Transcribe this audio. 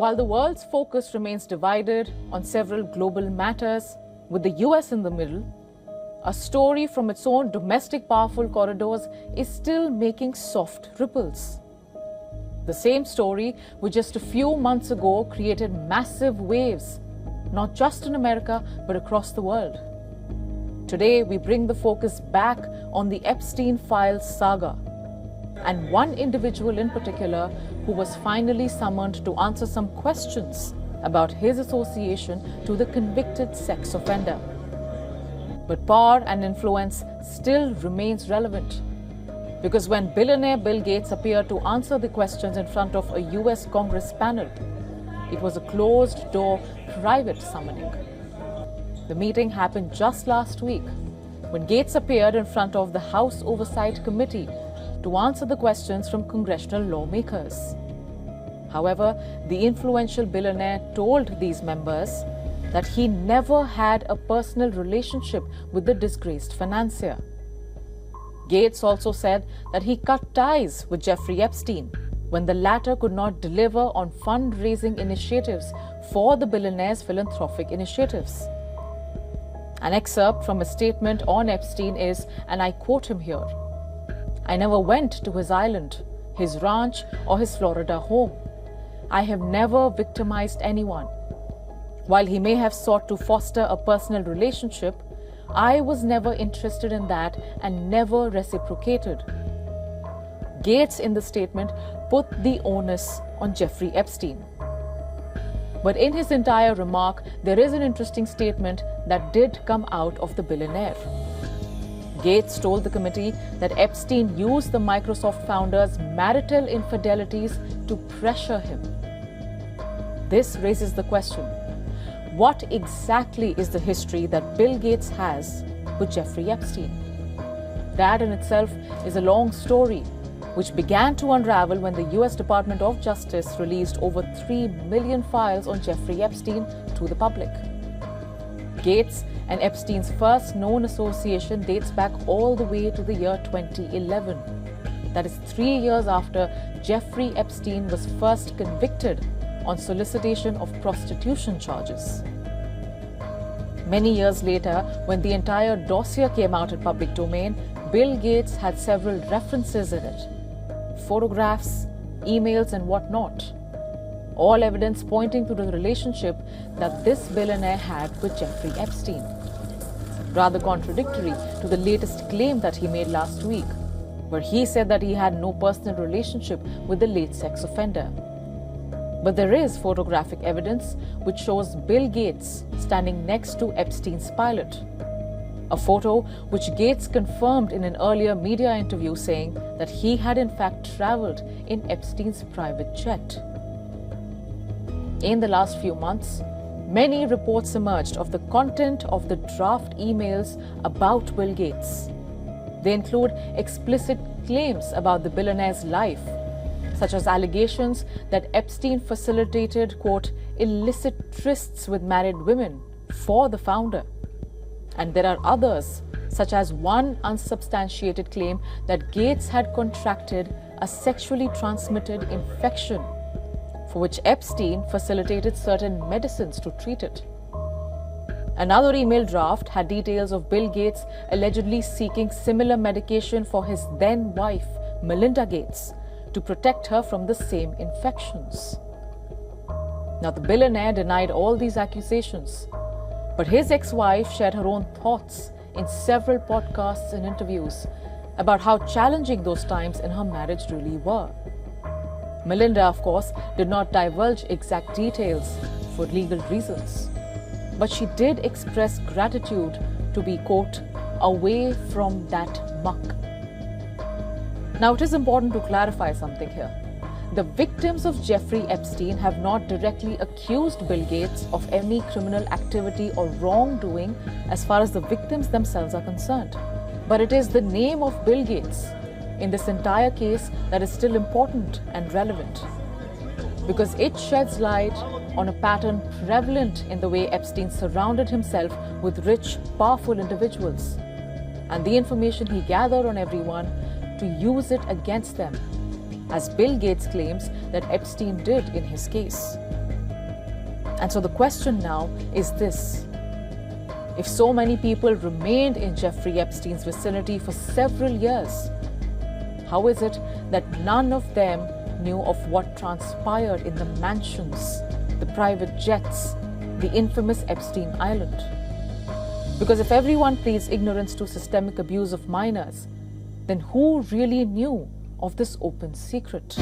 While the world's focus remains divided on several global matters, with the US in the middle, a story from its own domestic powerful corridors is still making soft ripples. The same story which just a few months ago created massive waves, not just in America, but across the world. Today, we bring the focus back on the Epstein files saga, and one individual in particular who was finally summoned to answer some questions about his association to the convicted sex offender. But power and influence still remains relevant, because when billionaire Bill Gates appeared to answer the questions in front of a US Congress panel, it was a closed-door private summoning. The meeting happened just last week, when Gates appeared in front of the House Oversight Committee to answer the questions from congressional lawmakers. However, the influential billionaire told these members that he never had a personal relationship with the disgraced financier. Gates also said that he cut ties with Jeffrey Epstein when the latter could not deliver on fundraising initiatives for the billionaire's philanthropic initiatives. An excerpt from a statement on Epstein is, and I quote him here, "I never went to his island, his ranch, or his Florida home. I have never victimized anyone. While he may have sought to foster a personal relationship, I was never interested in that and never reciprocated." Gates in the statement put the onus on Jeffrey Epstein. But in his entire remark, there is an interesting statement that did come out of the billionaire. Gates told the committee that Epstein used the Microsoft founder's marital infidelities to pressure him. This raises the question, what exactly is the history that Bill Gates has with Jeffrey Epstein? That in itself is a long story, which began to unravel when the US Department of Justice released over 3 million files on Jeffrey Epstein to the public. Gates and Epstein's first known association dates back all the way to the year 2011. That is 3 years after Jeffrey Epstein was first convicted on solicitation of prostitution charges. Many years later, when the entire dossier came out in public domain, Bill Gates had several references in it. Photographs, emails, and whatnot. All evidence pointing to the relationship that this billionaire had with Jeffrey Epstein. Rather contradictory to the latest claim that he made last week, where he said that he had no personal relationship with the late sex offender. But there is photographic evidence which shows Bill Gates standing next to Epstein's pilot. A photo which Gates confirmed in an earlier media interview, saying that he had in fact traveled in Epstein's private jet. In the last few months, many reports emerged of the content of the draft emails about Bill Gates. They include explicit claims about the billionaire's life, such as allegations that Epstein facilitated, quote, illicit trysts with married women for the founder. And there are others, such as one unsubstantiated claim that Gates had contracted a sexually transmitted infection, for which Epstein facilitated certain medicines to treat it. Another email draft had details of Bill Gates allegedly seeking similar medication for his then wife, Melinda Gates, to protect her from the same infections. Now, the billionaire denied all these accusations, but his ex-wife shared her own thoughts in several podcasts and interviews about how challenging those times in her marriage really were. Melinda, of course, did not divulge exact details for legal reasons, but she did express gratitude to be, quote, away from that muck. Now, it is important to clarify something here. The victims of Jeffrey Epstein have not directly accused Bill Gates of any criminal activity or wrongdoing as far as the victims themselves are concerned. But it is the name of Bill Gates in this entire case that is still important and relevant, because it sheds light on a pattern prevalent in the way Epstein surrounded himself with rich, powerful individuals, and the information he gathered on everyone to use it against them, as Bill Gates claims that Epstein did in his case. And so the question now is this: if so many people remained in Jeffrey Epstein's vicinity for several years, how is it that none of them knew of what transpired in the mansions, the private jets, the infamous Epstein Island? Because if everyone pleads ignorance to systemic abuse of minors, then who really knew of this open secret?